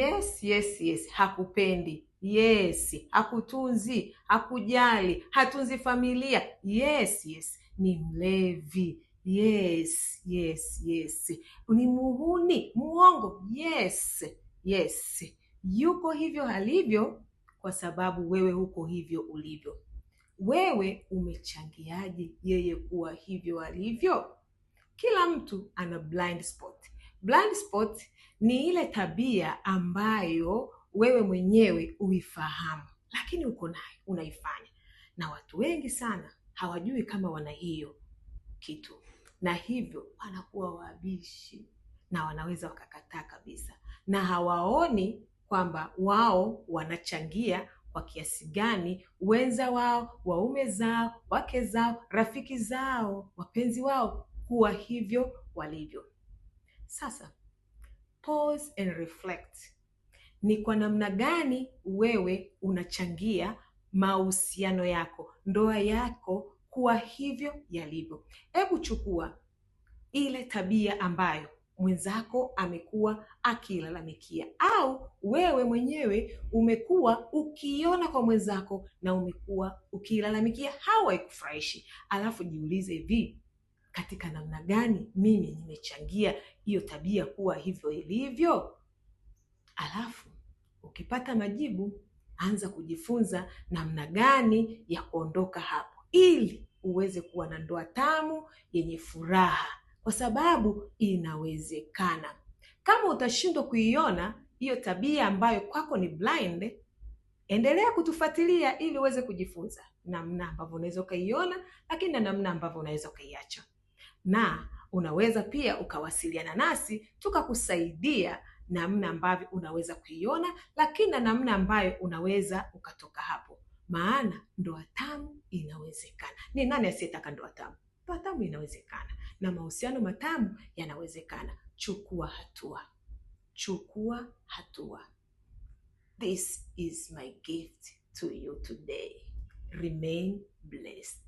Yes, yes, yes. Hakupendi. Yes. Hakutunzi, hakujali, hatunzi familia. Yes, yes. Ni mlevi. Yes, yes, yes. Ni muhuni, muongo. Yes, yes. Yuko hivyo alivyo kwa sababu wewe huko hivyo ulivyo. Wewe umechangiaje yeye kuwa hivyo alivyo? Kila mtu ana blind spot. Blind spot ni ile tabia ambayo wewe mwenyewe uifahamu, lakini uko nayo, unaifanya. Na watu wengi sana hawajui kama wana hiyo kitu, na hivyo wanakuwa wabishi na wanaweza wakakataa kabisa, na hawaoni kwamba wao wanachangia kwa kiasi gani wenza wao, waume zao, wake zao, rafiki zao, wapenzi wao kuwa hivyo walivyo. Sasa pause and reflect. Ni kwa namna gani wewe unachangia mahusiano yako, ndoa yako kuwa hivyo yalivyo? Hebu chukua ile tabia ambayo mwenzako amekuwa akilalamikia, au wewe mwenyewe umekuwa ukiona kwa mwenzako na umekuwa ukilalamikia, hawaikufurahishi. Alafu jiulize hivi, katika namna gani mimi nimechangia hiyo tabia kuwa hivyo ilivyo? Alafu ukipata majibu, anza kujifunza namna gani ya kuondoka hapo, ili uweze kuwa na ndoa tamu yenye furaha, kwa sababu inawezekana. Kama utashindwa kuiona hiyo tabia ambayo kwako ni blind, endelea kutufuatilia ili uweze kujifunza namna ambavyo unaweza ukaiona, lakini na namna ambavyo unaweza ukaiacha. Na unaweza pia ukawasiliana nasi tukakusaidia namna ambavyo unaweza kuiona, lakini na namna ambayo unaweza ukatoka hapo. Maana ndoa tamu inawezekana. Ni nani asiyetaka ndoa tamu? Ndoa tamu inawezekana, na mahusiano matamu yanawezekana. Chukua hatua. Chukua hatua. This is my gift to you today. Remain blessed.